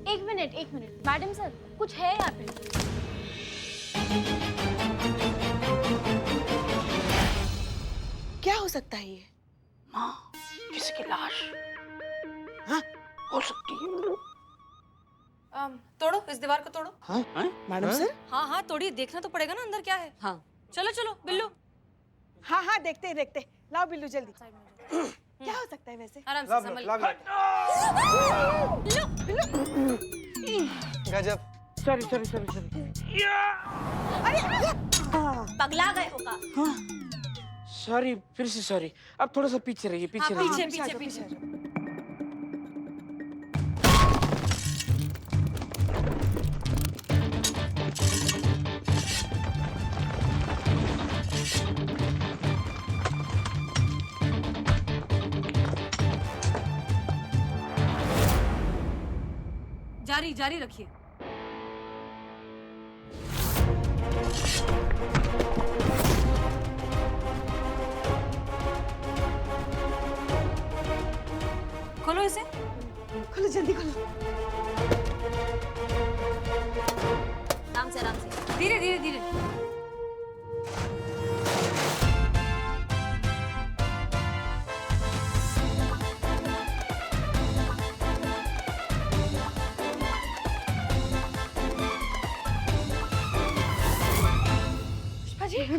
एक minute madam sir, कुछ है यहाँ पे। क्या हो सकता है ये? माँ, किसी की लाश। हाँ, हो सकती है। तोड़ो, इस दीवार को तोड़ो। हाँ? Madam sir? हाँ हाँ तोड़िए, देखना तो पड़ेगा ना अंदर क्या है। हाँ चलो चलो बिल्लू। हाँ हाँ, देखते हैं देखते हैं। लाओ बिल्लू जल्दी। क्या हो सकता है वैसे? आराम से संभल। गजब। सॉरी। पगला गए होगा। सॉरी, फिर से सॉरी। अब थोड़ा सा पीछे रहिए, पीछे रहिए। पीछे। जारी रखिए। खोलो इसे। खोलो जल्दी खोलो। आराम से धीरे।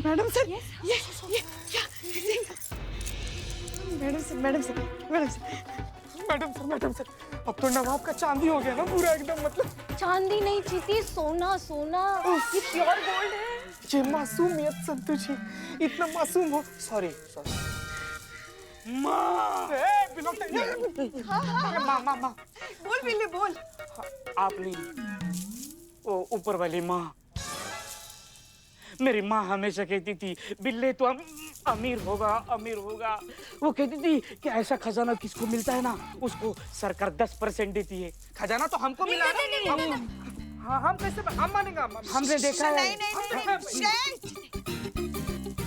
मैडम सर, ये क्या? मैडम सर, अब तो नवाब का चांदी हो गया ना पूरा एकदम, मतलब चांदी नहीं चीती, सोना। ये प्योर गोल्ड है। ये मासूमियत संतु जी, इतना मासूम हो। सॉरी। माँ, माँ बोल बिल्लू बोल। आप नहीं, वो ऊपर वाली माँ। मेरी माँ हमेशा कहती थी बिल्ले तो अमीर होगा। वो कहती थी कि ऐसा खजाना किसको मिलता है ना, उसको सरकार 10% देती है। खजाना तो हमको मिला ना। हाँ, हम कैसे हम मानेंगे? हमने देखा है। नहीं।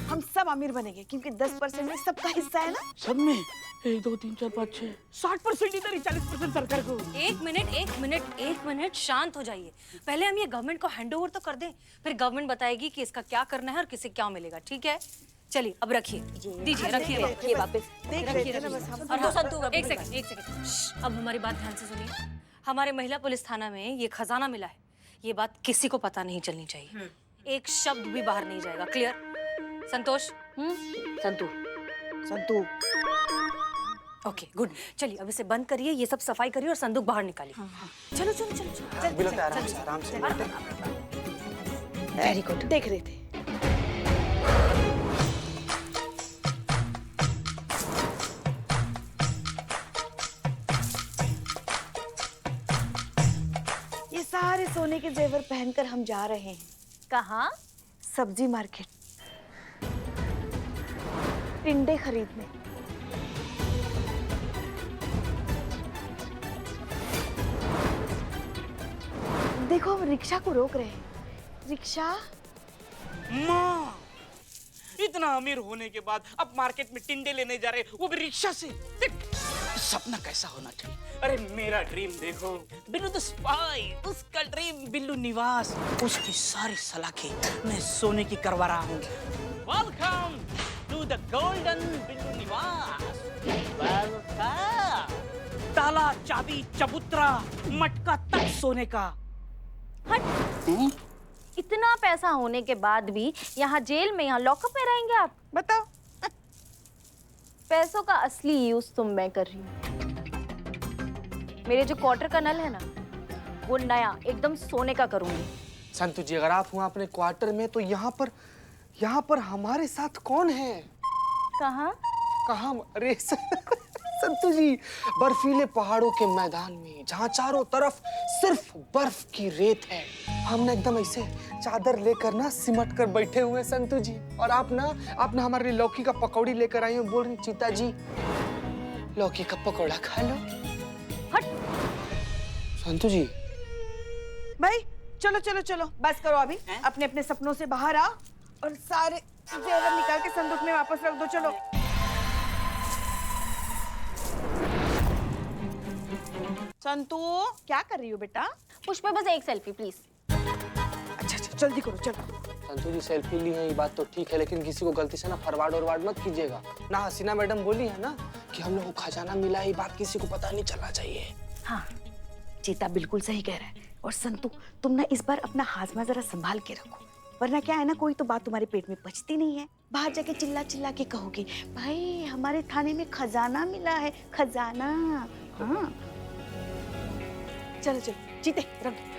हम सब अमीर बनेंगे क्योंकि 10% में सबका हिस्सा है ना। सब में 1 2 3 4 5 6 60% इधर, 40% सरकार को। एक मिनट शांत हो जाइए। पहले हम ये गवर्नमेंट को हैंडओवर तो कर दें, फिर गवर्नमेंट बताएगी कि इसका क्या करना है और किसे क्या मिलेगा। ठीक है, चलिए अब रखिए, दीजिए, रखिए वापस। देख रहे थे ना बस हम। और हाँ, एक सेकंड। अब हमारी बात ध्यान से सुनिए। हमारे महिला पुलिस थाना में ये खजाना मिला है, ये बात किसी को पता नहीं चलनी चाहिए। एक शब्द भी बाहर नहीं जाएगा। Clear? Santosh? Santu. Okay good. चलिए अब इसे बंद करिए, ये सब सफाई करिए और संदूक बाहर निकालिए। चलो। बिल्कुल आराम से। Very good. देख रहे थे। ये सारे सोने के जेवर पहनकर हम जा रहे हैं। कहाँ? सब्जी मार्केट, टिंडे खरीदने। देखो हम रिक्शा को रोक रहे हैं। रिक्शा? माँ, इतना अमीर होने के बाद अब मार्केट में टिंडे लेने जा रहे, वो भी रिक्शा से। देख, सपना कैसा होना चाहिए। अरे मेरा ड्रीम देखो, बिल्लू द स्पाई, उसका ड्रीम बिल्लू निवास, उसकी सारी सलाखें मैं सोने की करवा रहा हूँ। Welcome to the golden Billu Niwas. Welcome. ताला, चाबी, चबूतरा, मटका तक सोने का। हट। इतना पैसा होने के बाद भी यहाँ जेल में, यहाँ लॉकअप में रहेंगे आप? बताओ। पैसों का असली यूज तो मैं कर रही हूँ। मेरे जो क्वार्टर का नल है ना, वो नया एकदम सोने का करूंगी। संतु जी, अगर आप हुआ अपने क्वार्टर में तो यहाँ पर हमारे साथ कौन है? कहाँ? कहाँ? अरे संतु जी, बर्फीले पहाड़ों के मैदान में जहाँ चारों तरफ सिर्फ बर्फ की रेत है, हम ना एकदम ऐसे चादर लेकर ना सिमट कर बैठे हुए संतु जी। और आप ना हमारे लिए लौकी का पकौड़ी लेकर आई हो, बोल रही चीता जी लौकी का पकौड़ा खा लो। हट। संतु जी। भाई चलो बस करो अभी। अपने अपने सपनों से बाहर आओ और सारे जेवर निकाल के संदूक में वापस रख दो। चलो। संतू क्या कर रही हो बेटा? पुष्पा बस एक सेल्फी प्लीज। अच्छा अच्छा जल्दी करो चलो। संतू जी सेल्फी ली है ये बात तो ठीक है, लेकिन किसी को गलती से ना फॉरवर्ड और मत कीजिएगा ना। हसीना मैडम बोली है ना कि हम लोग को खजाना मिला है, ये बात किसी को पता नहीं चलना चाहिए। हाँ चीता बिल्कुल सही कह रहा है। और संतू तुम ना इस बार अपना हाजमा जरा संभाल के रखो, वरना क्या है ना कोई तो बात तुम्हारे पेट में पचती नहीं है। बाहर जाके चिल्ला चिल्ला के कहोगे भाई हमारे थाने में खजाना मिला है, खजाना। हाँ चलो चलो जीते रख दो।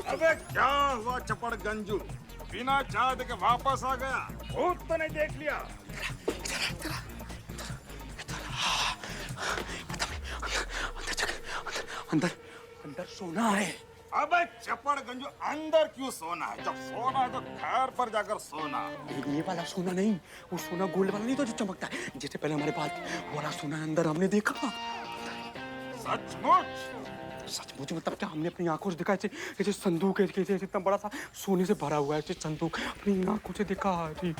अबे क्या हुआ चपड़ गंजू, बिना चाय देके वापस आ गया? भूत तो नहीं देख लिया? अंदर अंदर सोना है। अबे चपड़ गंजू, अंदर क्यों सोना है? जब सोना है तो घर पर जाकर सोना। ये वाला सोना नहीं, वो सोना गोल्ड वाला नहीं तो जो चमकता है, जिससे पहले हमारे पास वो वाला सोना अंदर हमने देखा। सचमुच? सचमुच मतलब क्या? हमने अपनी आंखों से देखा, ऐसे संदूक है, ऐसे इतना बड़ा सा सोने से भरा हुआ है ऐसे संदूक, अपनी आंखों से देखा जी।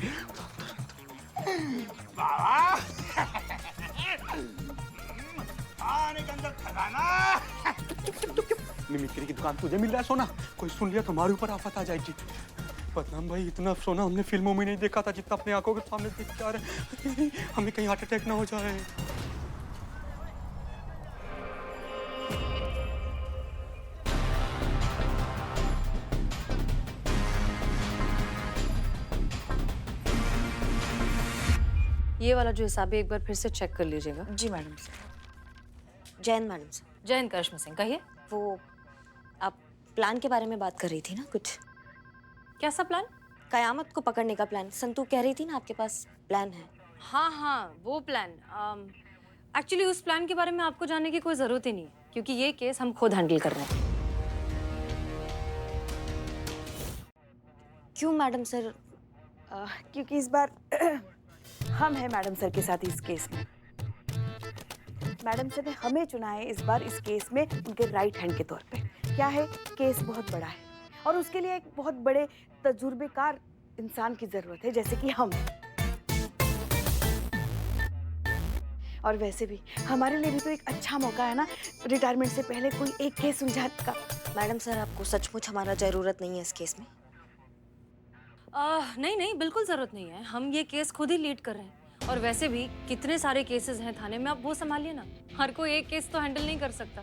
बाबा आने के अंदर खजाना। मिमिक्री की दुकान तुझे मिल रहा है सोना, कोई सुन लिया तो हमारे ऊपर आफत आ जाएगी। बदनाम भाई, इतना सोना हमने फिल्मों में नहीं देखा था जितना अपने आंखों के सामने देख के आ रहे हैं। हमें कहीं हार्ट अटैक ना हो जाए। ये वाला जो हिसाब है एक बार फिर से चेक कर लीजिएगा। जी madam sir. Jain madam sir. जय हिंद करिश्मा सिंह, कहिए। वो आप प्लान के बारे में बात कर रही थी ना कुछ? क्या सा प्लान? कयामत को पकड़ने का प्लान। संतू कह रही थी ना आपके पास प्लान है। हाँ हाँ वो प्लान। एक्चुअली उस प्लान के बारे में आपको जानने की कोई ज़रूरत ही नहीं है, क्योंकि ये केस हम खुद हैंडल कर रहे हैं। क्यों मैडम सर? क्योंकि इस बार हम हैं मैडम सर के साथ इस केस में। मैडम सर ने हमें चुना है इस बार इस केस में उनके राइट हैंड के तौर पे। क्या है, केस बहुत बड़ा है और उसके लिए एक बहुत बड़े तजुर्बेकार इंसान की जरूरत है, जैसे कि हम हैं। और वैसे भी हमारे लिए भी तो एक अच्छा मौका है ना, रिटायरमेंट से पहले कोई एक केस सुलझाने का। मैडम सर आपको सचमुच हमारा जरूरत नहीं है इस केस में? नहीं नहीं बिल्कुल ज़रूरत नहीं है, हम ये केस खुद ही लीड कर रहे हैं। और वैसे भी कितने सारे केसेस हैं थाने में, आप वो संभालिए ना। हर कोई एक केस तो हैंडल नहीं कर सकता।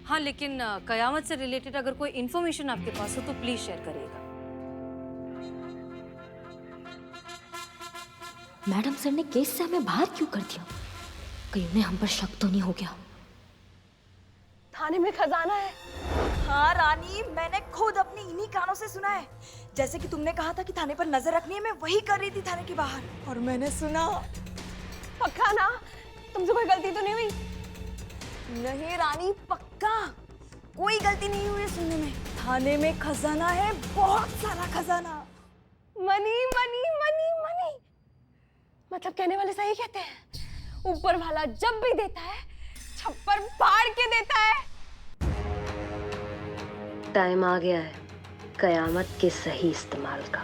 हाँ लेकिन कयामत से रिलेटेड अगर कोई इन्फॉर्मेशन आपके पास हो तो प्लीज शेयर करिएगा। मैडम सर ने केस से हमें बाहर क्यों कर दिया? कहीं उन्हें हम पर शक तो नहीं हो गया? थाने में खजाना है। हाँ रानी, मैंने खुद अपनी इन्हीं कानों से सुना है। जैसे कि तुमने कहा था कि थाने पर नजर रखनी है, मैं वही कर रही थी थाने के बाहर, और मैंने सुना। पक्का ना? तुमसे कोई गलती तो नहीं हुई? नहीं रानी, पक्का कोई गलती नहीं हुई सुनने में। थाने में खजाना है, बहुत सारा खजाना। मनी मनी मनी मनी, मतलब कहने वाले सही कहते हैं, ऊपर वाला जब भी देता है छप्पर फाड़ के देता है। टाइम आ गया है कयामत के सही इस्तेमाल का।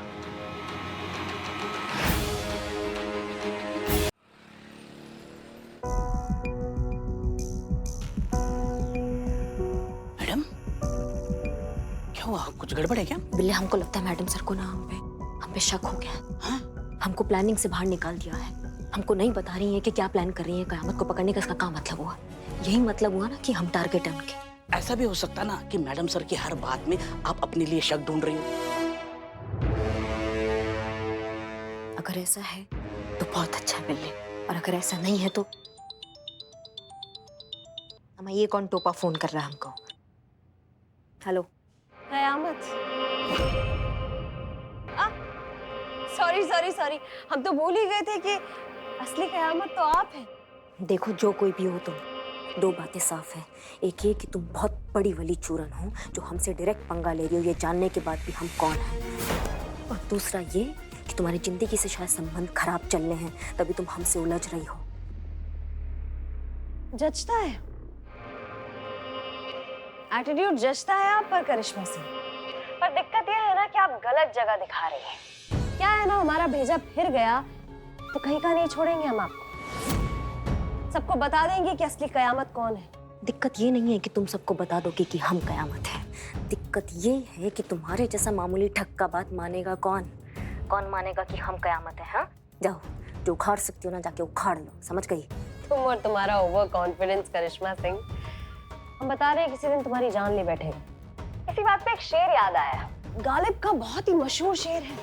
मैडम क्या हुआ, कुछ गड़बड़ है क्या? बिल्ले, हमको लगता है मैडम सर को ना हम पे शक हो गया है। हाँ? हमको प्लानिंग से बाहर निकाल दिया है। हमको नहीं बता रही है कि क्या प्लान कर रही है। कयामत को पकड़ने का इसका क्या मतलब हुआ? यही मतलब हुआ ना कि हम टारगेट है उनके। ऐसा भी हो सकता ना कि मैडम सर की हर बात में आप अपने लिए शक ढूंढ रही हो। अगर ऐसा है तो बहुत अच्छा है बिल्ले, और अगर ऐसा नहीं है तो हमें ये कौन टोपा फोन कर रहा है हमको? हेलो कयामत। सॉरी सॉरी सॉरी, हम तो भूल ही गए थे कि असली कयामत तो आप हैं। देखो, जो कोई भी हो तुम, दो बातें साफ हैं। एक ये कि तुम बहुत बड़ी वली चूरन हो जो हमसे डायरेक्ट पंगा ले रही हो ये जानने के बाद भी हम कौन हैं, और दूसरा ये कि तुम्हारी जिंदगी से शायद संबंध खराब चल रहे हैं, तभी तुम हमसे उलझ रही हो। जचता है, एटीट्यूड जचता है आप पर करिश्मा सिंह, पर दिक्कत यह है ना कि आप गलत जगह दिखा रही हैं। क्या है ना, हमारा भेजा फिर गया तो कहीं का नहीं छोड़ेंगे हम आपको। सबको बता देंगे कि असली कयामत कौन है। दिक्कत ये नहीं है कि तुम सबको बता दोगे कि हम कयामत है, दिक्कत ये है कि तुम्हारे जैसा मामूली ठग का बात मानेगा कौन? कौन मानेगा कि हम कयामत है? हाँ, जाओ, जो उखाड़ सकती हो ना जाके उखाड़ लो, समझ गई? तुम और तुम्हारा ओवर कॉन्फिडेंस करिश्मा सिंह। हम बता रहे हैं किसी दिन तुम्हारी जान ले बैठेगा। इसी बात पे एक शेर याद आया, गालिब का बहुत ही मशहूर शेर है।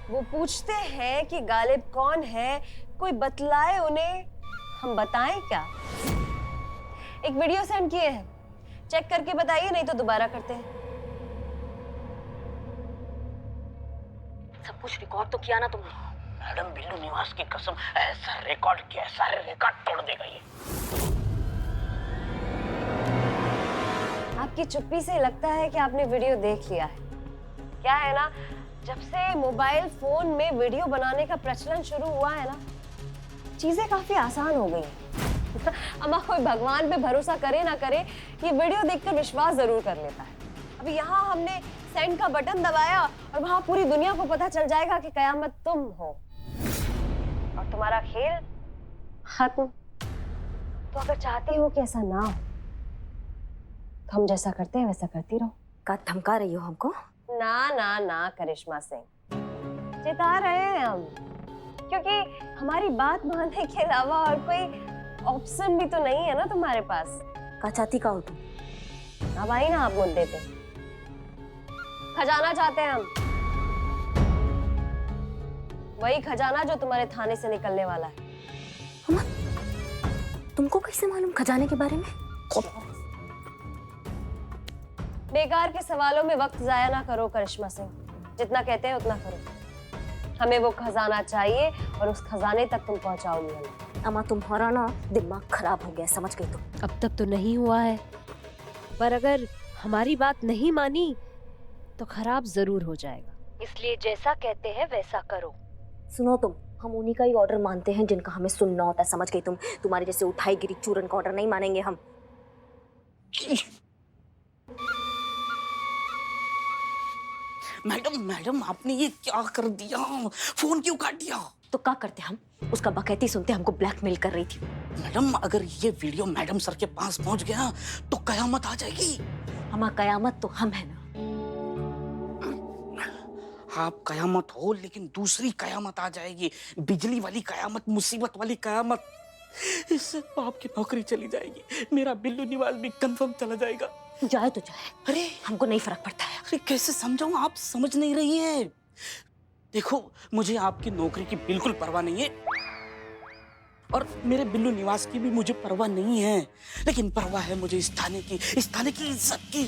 वो पूछते हैं कि गालिब कौन है, कोई बतलाए उन्हें, हम बताएं क्या? एक वीडियो सेंड किए हैं, चेक करके बताइए, नहीं तो दोबारा करते हैं। सब कुछ रिकॉर्ड तो किया ना तुमने? मैडम बिल्लू निवास की कसम, ऐसा रिकॉर्ड किया, सारे रिकॉर्ड तोड़ देगा ये। आपकी चुप्पी से लगता है कि आपने वीडियो देख लिया है। क्या है ना, जब से मोबाइल फोन में वीडियो बनाने का प्रचलन शुरू हुआ है ना, चीजें काफी आसान हो गई हैं। अम्मा, कोई भगवान पे भरोसा करे ना करे, ये वीडियो देखकर विश्वास जरूर कर लेता है। अभी यहाँ हमने सेंड का बटन दबाया और वहां पूरी दुनिया को पता चल जाएगा कि कयामत तुम हो और तुम्हारा खेल खत्म। तो अगर चाहती हो कि ऐसा ना हो तो हम जैसा करते हैं वैसा करती रहो। का धमका रही हो हमको? ना ना ना करिश्मा सिंह, चिता रहे हैं हम, क्योंकि हमारी बात मानने के अलावा और कोई ऑप्शन भी तो नहीं है ना तुम्हारे पास। का चाहती का हो तुम? अब आई ना आप मुद्दे पे। खजाना चाहते हैं हम, वही खजाना जो तुम्हारे थाने से निकलने वाला है। अम्मा, तुमको कैसे मालूम खजाने के बारे में? बेकार के सवालों में वक्त जाया ना करो करिश्मा सिंह, जितना कहते हैं उतना करो। हमें वो खजाना चाहिए और उस खजाने तक तुम पहुंचाओगी हमें। अम्मा, तुम्हारा ना दिमाग खराब हो गया, समझ गई तुम? अब तक तो नहीं हुआ है, पर अगर हमारी बात नहीं मानी तो खराब जरूर हो जाएगा। इसलिए जैसा कहते हैं वैसा करो। सुनो तुम, हम उन्हीं का ही ऑर्डर मानते हैं जिनका हमें सुनना होता है, समझ गई तुम? तुम्हारे जैसे उठाई गिरी चूरन का ऑर्डर नहीं मानेंगे हम। मैडम मैडम आपने ये क्या कर दिया? फोन क्यों काट दिया? तो क्या करते हम? उसका बकैती सुनते हमको ब्लैकमेल कर रही थी। मैडम अगर ये वीडियो मैडम सर के पास पहुंच गया तो कयामत आ जाएगी। हमारा कयामत तो हम है ना। आप कयामत हो लेकिन दूसरी कयामत आ जाएगी, बिजली वाली कयामत, मुसीबत वाली कयामत। इससे बाप की नौकरी चली जाएगी, मेरा बिल्लू निवास भी कंफर्म चला जाएगा। जाए तो जाए, अरे हमको नहीं फर्क पड़ता है। अरे कैसे समझाऊं, आप समझ नहीं रही है। देखो मुझे आपकी नौकरी की बिल्कुल परवाह नहीं है और मेरे बिल्लू निवास की भी मुझे परवाह नहीं है, लेकिन परवाह है मुझे इस थाने की इज्जत की।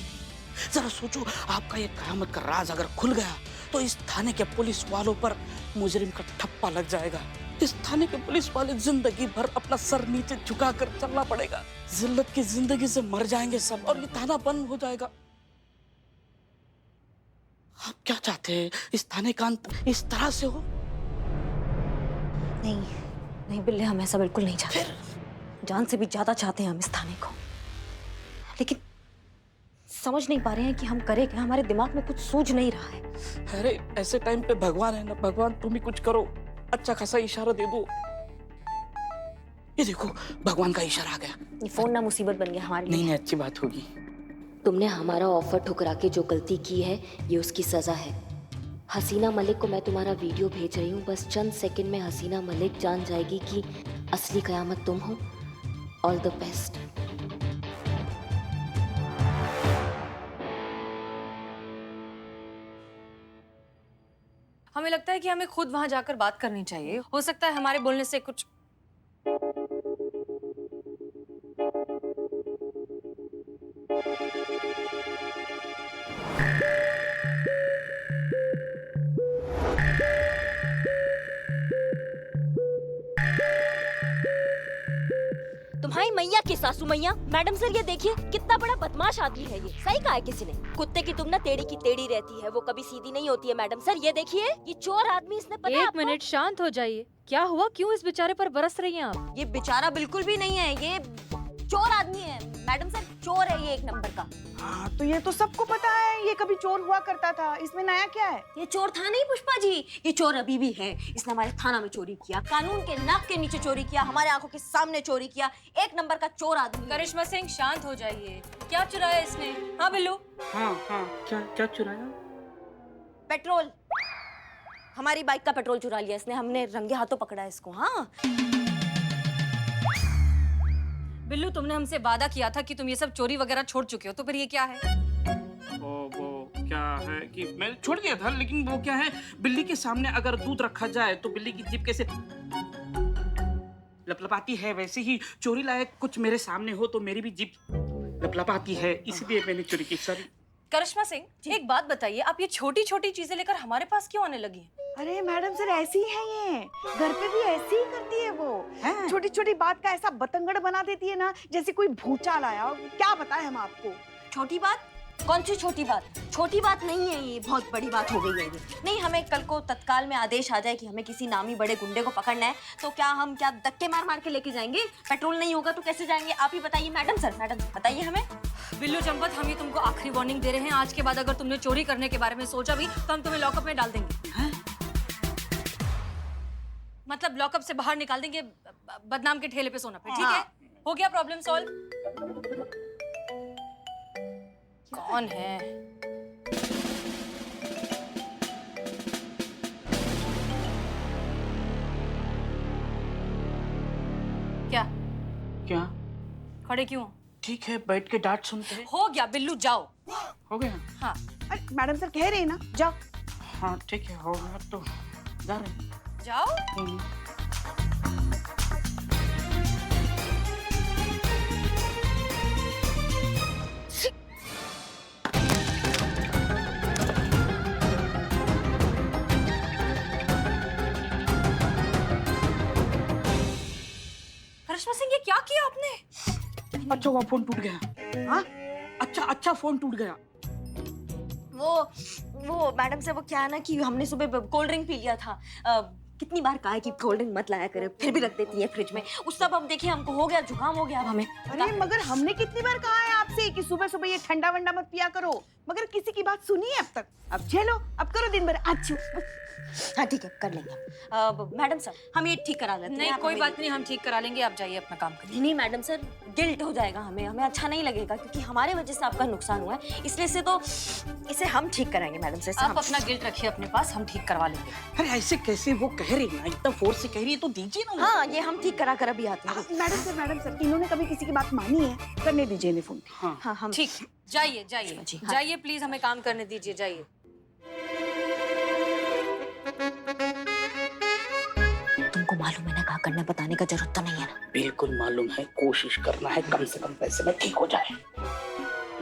जरा सोचो, आपका ये कयामत का राज अगर खुल गया तो इस थाने के पुलिस वालों पर मुजरिम का ठप्पा लग जाएगा। इस थाने के पुलिस वाले जिंदगी भर अपना सर नीचे झुकाकर चलना पड़ेगा, जिल्लत की जिंदगी से मर जाएंगे सब और ये थाना बंद हो जाएगा। आप क्या चाहते हैं, इस थाने का अंत इस तरह से हो? नहीं नहीं बिल्ले, हम ऐसा बिल्कुल नहीं चाहते। जान से भी ज्यादा चाहते हैं हम इस थाने को, लेकिन समझ नहीं पा रहे हैं कि हम करें क्या। हमारे दिमाग में कुछ सूझ नहीं रहा है। अरे ऐसे टाइम पे भगवान है ना, भगवान तुम ही कुछ करो, अच्छा खासा इशारा दे दो। ये देखो भगवान का इशारा आ गया। ये फोन ना मुसीबत बन गया हमारे लिए। नहीं अच्छी बात होगी। तुमने हमारा ऑफर ठुकरा के जो गलती की है ये उसकी सजा है। हसीना मलिक को मैं तुम्हारा वीडियो भेज रही हूँ, बस चंद सेकंड में हसीना मलिक जान जाएगी कि असली कयामत तुम हो। All the best. हमें लगता है कि हमें खुद वहां जाकर बात करनी चाहिए। हो सकता है हमारे बोलने से कुछ तुम्हारी मैया की सासू मैया। मैडम सर ये देखिए कितना बड़ा बदमाश आदमी है ये। सही कहा है किसी ने, कुत्ते की तुम ना टेढ़ी की टेढ़ी रहती है, वो कभी सीधी नहीं होती है। मैडम सर ये देखिए, ये चोर आदमी, इसने पता है एक आपको? मिनट शांत हो जाइए। क्या हुआ, क्यों इस बेचारे पर बरस रही हैं आप? ये बेचारा बिल्कुल भी नहीं है, चोर आदमी है मैडम सर, चोर है ये एक नंबर का। हाँ तो ये तो सबको पता है, ये कभी चोर हुआ करता था, इसमें नया क्या है? ये चोर था नहीं पुष्पा जी, ये चोर अभी भी है। इसने हमारे थाना में चोरी किया, कानून के नाक के नीचे चोरी किया, हमारे आंखों के सामने चोरी किया। एक नंबर का चोर आदमी है। करिश्मा सिंह शांत हो जाइए। क्या चुराया इसने? हाँ बिल्लू? हाँ हाँ, क्या चुराया? पेट्रोल, हमारी बाइक का पेट्रोल चुरा लिया इसने, हमने रंगे हाथों पकड़ा इसको। हाँ बिल्लू, तुमने हमसे वादा किया था कि तुम ये सब चोरी वगैरह छोड़ चुके हो, तो फिर ये क्या है? वो क्या है कि मैं छोड़ दिया था, लेकिन वो क्या है, बिल्ली के सामने अगर दूध रखा जाए तो बिल्ली की जीभ कैसे लपलपाती है, वैसे ही चोरी लायक कुछ मेरे सामने हो तो मेरी भी जीभ लपलपाती है, इसलिए मैंने चोरी की। सॉरी। करिश्मा सिंह, एक बात बताइए, आप ये छोटी छोटी चीजें लेकर हमारे पास क्यों आने लगी हैं? अरे मैडम सर ऐसी है ये, घर पे भी ऐसी ही करती है वो। छोटी छोटी बात का ऐसा बतंगड़ बना देती है ना, जैसे कोई भूचाल आया। क्या बताएं हम आपको? छोटी बात? कौन सी छोटी बात? छोटी बात नहीं है ये, बहुत बड़ी बात हो गई है ये। नहीं, हमें कल को तत्काल में आदेश आ जाए कि हमें किसी नामी बड़े गुंडे को पकड़ना है, तो क्या हम धक्के मार मार के लेके जाएंगे? पेट्रोल नहीं होगा तो कैसे जाएंगे? आप ही बताइए मैडम सर, मैडम बताइए हमें। बिल्लू चंपत, हम ये तुमको आखिरी वार्निंग दे रहे हैं। आज के बाद अगर तुमने चोरी करने के बारे में सोचा भी तो हम तुम्हें लॉकअप में डाल देंगे। मतलब लॉकअप से बाहर निकाल देंगे, बदनाम के ठेले पे सोना पे। ठीक है, हो गया प्रॉब्लम सॉल्व। कौन है? क्या? खड़े क्यों? ठीक है, बैठ के डांट सुनते हैं। हो गया बिल्लू, जाओ। हो गया? हाँ। अरे मैडम सर कह रहे हैं ना, जाओ। हाँ ठीक है, हो गया तो जा रहे हैं। जाओ। करिश्मा सिंह, ये क्या किया आपने? अच्छा, वो फोन टूट गया। हाँ, अच्छा फोन टूट गया। वो मैडम से वो क्या है ना कि हमने सुबह कोल्ड ड्रिंक पी लिया था। कितनी बार कहा है कि कोल्ड ड्रिंक मत लाया करे, फिर भी रख देती है फ्रिज में। उस सब अब देखिए हमको हो गया, जुकाम हो गया अब हमें। अरे मगर हमने कितनी बार कहा है आपसे कि सुबह सुबह ये ठंडा वंडा मत पिया करो, मगर किसी की बात सुनी है अब तक? अब झेलो, अब करो दिन भर। अच्छा हाँ ठीक है, कर लेंगे। मैडम सर, हम ये ठीक करा लेते हैं। नहीं, कोई बात नहीं, हम ठीक करा लेंगे। आप जाइए अपना काम करिए। नहीं मैडम सर, गिल्ट हो जाएगा हमें अच्छा नहीं लगेगा, क्योंकि हमारे वजह से आपका नुकसान हुआ है, इसलिए से तो इसे हम ठीक कराएंगे मैडम सर। आप अपना गिल्ट रखिए अपने पास, हम ठीक करवा लेंगे। अरे ऐसे कैसे? वो कह रही ना, इतना फोर्स से कह रही है तो दीजिए ना। हाँ, ये हम ठीक करा कर अभी आते हैं। मैडम सर इन्होंने कभी किसी की बात मानी है? करने दीजिए इन्हें फोन। हाँ हम ठीक, जाइए जाइए जाइए, प्लीज हमें काम करने दीजिए, जाइए। तुमको मालूम है ना क्या करना, बताने का जरूरत तो नहीं है ना? बिल्कुल मालूम है, कोशिश करना है कम से कम पैसे में ठीक हो जाए।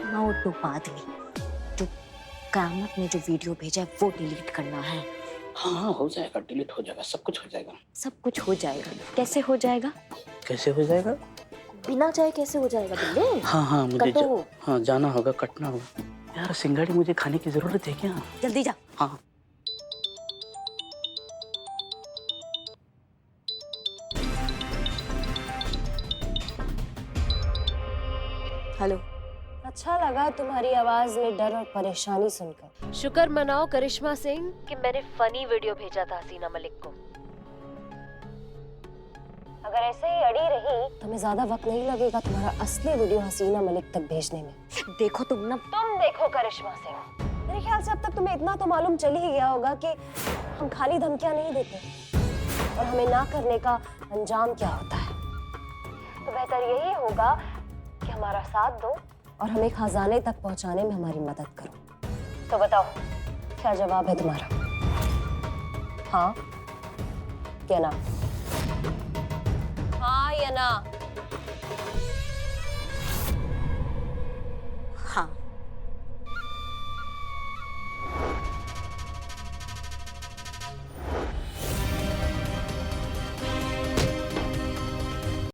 नोटू आदमी, जो कामत ने जो वीडियो भेजा है वो डिलीट करना है। हाँ हो जाएगा, डिलीट हो जाएगा, सब कुछ हो जाएगा। सब कुछ हो जाएगा? कैसे हो जाएगा? कैसे हो जाएगा? बिना चाहे कैसे हो जाएगा बिल्ले? हाँ मुझे कटो। हाँ जाना होगा, कटना होगा। यार सिंगाड़ी मुझे खाने की जरूरत है क्या? जल्दी जा। हाँ। हेलो। अच्छा लगा तुम्हारी आवाज में डर और परेशानी सुनकर। शुक्र मनाओ करिश्मा सिंह कि मैंने फनी वीडियो भेजा था हसीना मलिक को। अगर ऐसे ही अड़ी रही तो हमें ज्यादा वक्त नहीं लगेगा तुम्हारा असली वीडियो हसीना मलिक तक भेजने में। देखो तुम देखो करिश्मा सिंह, मेरे ख्याल से अब तक तुम्हें इतना तो मालूम चल ही गया होगा कि हम खाली धमकियां नहीं देते और हमें ना करने का अंजाम क्या होता है। तो बेहतर यही होगा कि हमारा साथ दो और हमें खजाने तक पहुंचाने में हमारी मदद करो। तो बताओ क्या जवाब है तुम्हारा? हाँ या ना? हाँ या ना?